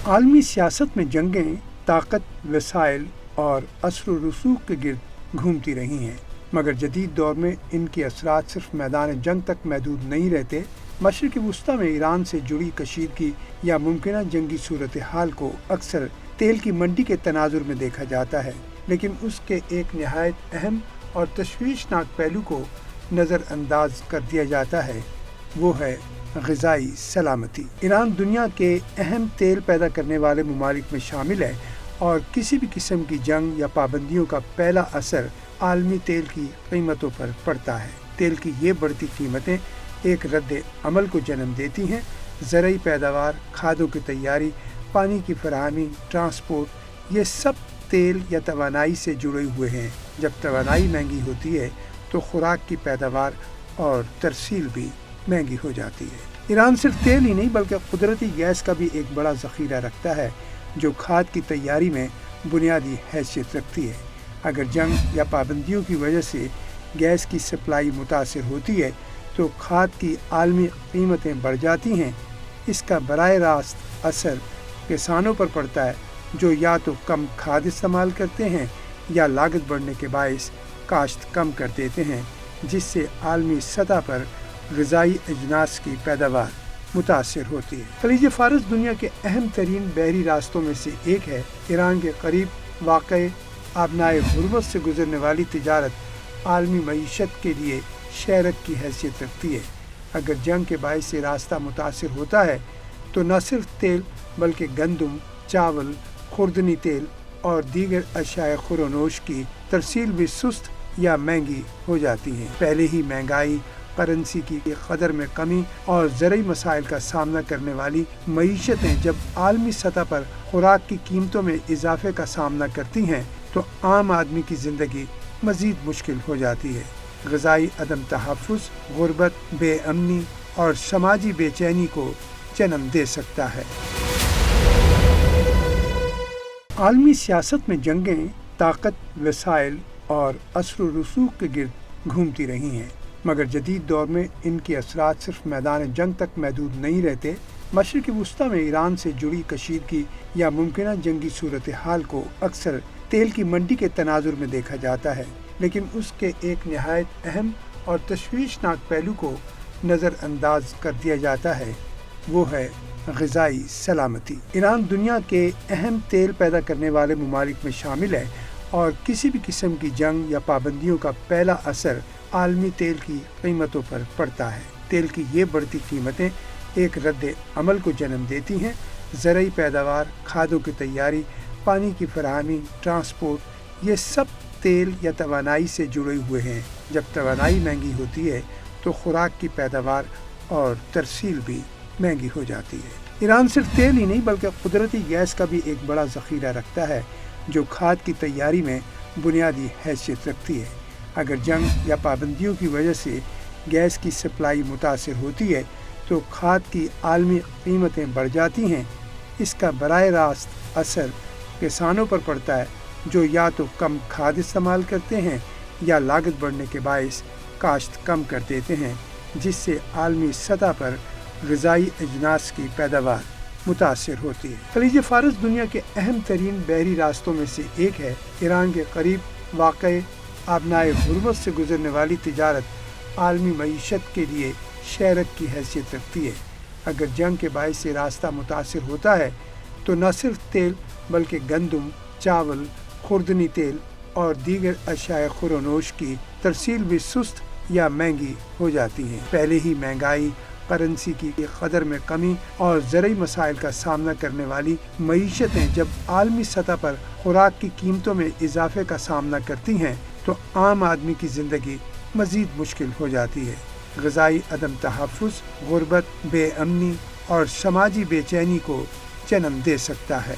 عالمی سیاست میں جنگیں طاقت، وسائل اور اثر و رسوخ کے گرد گھومتی رہی ہیں، مگر جدید دور میں ان کے اثرات صرف میدان جنگ تک محدود نہیں رہتے۔ مشرق وسطیٰ میں ایران سے جڑی کشیدگی یا ممکنہ جنگی صورتحال کو اکثر تیل کی منڈی کے تناظر میں دیکھا جاتا ہے، لیکن اس کے ایک نہایت اہم اور تشویشناک پہلو کو نظر انداز کر دیا جاتا ہے، وہ ہے غذائی سلامتی۔ ایران دنیا کے اہم تیل پیدا کرنے والے ممالک میں شامل ہے اور کسی بھی قسم کی جنگ یا پابندیوں کا پہلا اثر عالمی تیل کی قیمتوں پر پڑتا ہے۔ تیل کی یہ بڑھتی قیمتیں ایک رد عمل کو جنم دیتی ہیں۔ زرعی پیداوار، کھادوں کی تیاری، پانی کی فراہمی، ٹرانسپورٹ، یہ سب تیل یا توانائی سے جڑے ہوئے ہیں۔ جب توانائی مہنگی ہوتی ہے تو خوراک کی پیداوار اور ترسیل بھی مہنگی ہو جاتی ہے۔ ایران صرف تیل ہی نہیں بلکہ قدرتی گیس کا بھی ایک بڑا ذخیرہ رکھتا ہے، جو کھاد کی تیاری میں بنیادی حیثیت رکھتی ہے۔ اگر جنگ یا پابندیوں کی وجہ سے گیس کی سپلائی متاثر ہوتی ہے تو کھاد کی عالمی قیمتیں بڑھ جاتی ہیں۔ اس کا براہ راست اثر کسانوں پر پڑتا ہے، جو یا تو کم کھاد استعمال کرتے ہیں یا لاگت بڑھنے کے باعث کاشت کم کر دیتے ہیں، جس سے عالمی سطح پر غذائی اجناس کی پیداوار متاثر ہوتی ہے۔ خلیج فارس دنیا کے اہم ترین بحری راستوں میں سے ایک ہے۔ ایران کے قریب واقع آبنائے حرمت سے گزرنے والی تجارت عالمی معیشت کے لیے شہرت کی حیثیت رکھتی ہے۔ اگر جنگ کے باعث سے راستہ متاثر ہوتا ہے تو نہ صرف تیل بلکہ گندم، چاول، خوردنی تیل اور دیگر اشیاء خورونوش کی ترسیل بھی سست یا مہنگی ہو جاتی ہیں۔ پہلے ہی مہنگائی، کرنسی کی قدر میں کمی اور زرعی مسائل کا سامنا کرنے والی معیشتیں جب عالمی سطح پر خوراک کی قیمتوں میں اضافے کا سامنا کرتی ہیں تو عام آدمی کی زندگی مزید مشکل ہو جاتی ہے۔ غذائی عدم تحفظ، غربت، بے امنی اور سماجی بے چینی کو جنم دے سکتا ہے۔ عالمی سیاست میں جنگیں طاقت، وسائل اور اثر و رسوخ کے گرد گھومتی رہی ہیں، مگر جدید دور میں ان کے اثرات صرف میدان جنگ تک محدود نہیں رہتے۔ مشرق وسطیٰ میں ایران سے جڑی کشیدگی یا ممکنہ جنگی صورتحال کو اکثر تیل کی منڈی کے تناظر میں دیکھا جاتا ہے، لیکن اس کے ایک نہایت اہم اور تشویشناک پہلو کو نظر انداز کر دیا جاتا ہے، وہ ہے غذائی سلامتی۔ ایران دنیا کے اہم تیل پیدا کرنے والے ممالک میں شامل ہے اور کسی بھی قسم کی جنگ یا پابندیوں کا پہلا اثر عالمی تیل کی قیمتوں پر پڑتا ہے۔ تیل کی یہ بڑھتی قیمتیں ایک رد عمل کو جنم دیتی ہیں۔ زرعی پیداوار، کھادوں کی تیاری، پانی کی فراہمی، ٹرانسپورٹ، یہ سب تیل یا توانائی سے جڑے ہوئے ہیں۔ جب توانائی مہنگی ہوتی ہے تو خوراک کی پیداوار اور ترسیل بھی مہنگی ہو جاتی ہے۔ ایران صرف تیل ہی نہیں بلکہ قدرتی گیس کا بھی ایک بڑا ذخیرہ رکھتا ہے، جو کھاد کی تیاری میں بنیادی حیثیت رکھتی ہے۔ اگر جنگ یا پابندیوں کی وجہ سے گیس کی سپلائی متاثر ہوتی ہے تو کھاد کی عالمی قیمتیں بڑھ جاتی ہیں۔ اس کا براہ راست اثر کسانوں پر پڑتا ہے، جو یا تو کم کھاد استعمال کرتے ہیں یا لاگت بڑھنے کے باعث کاشت کم کر دیتے ہیں، جس سے عالمی سطح پر غذائی اجناس کی پیداوار متاثر ہوتی ہے۔ خلیج فارس دنیا کے اہم ترین بحری راستوں میں سے ایک ہے۔ ایران کے قریب واقع آبنائے حرمت سے گزرنے والی تجارت عالمی معیشت کے لیے شہرت کی حیثیت رکھتی ہے۔ اگر جنگ کے باعث سے راستہ متاثر ہوتا ہے تو نہ صرف تیل بلکہ گندم، چاول، خوردنی تیل اور دیگر اشیاء خورونوش کی ترسیل بھی سست یا مہنگی ہو جاتی ہیں۔ پہلے ہی مہنگائی، کرنسی کی قدر میں کمی اور زرعی مسائل کا سامنا کرنے والی معیشتیں جب عالمی سطح پر خوراک کی قیمتوں میں اضافے کا سامنا کرتی ہیں تو عام آدمی کی زندگی مزید مشکل ہو جاتی ہے۔ غذائی عدم تحفظ، غربت، بے امنی اور سماجی بے چینی کو جنم دے سکتا ہے۔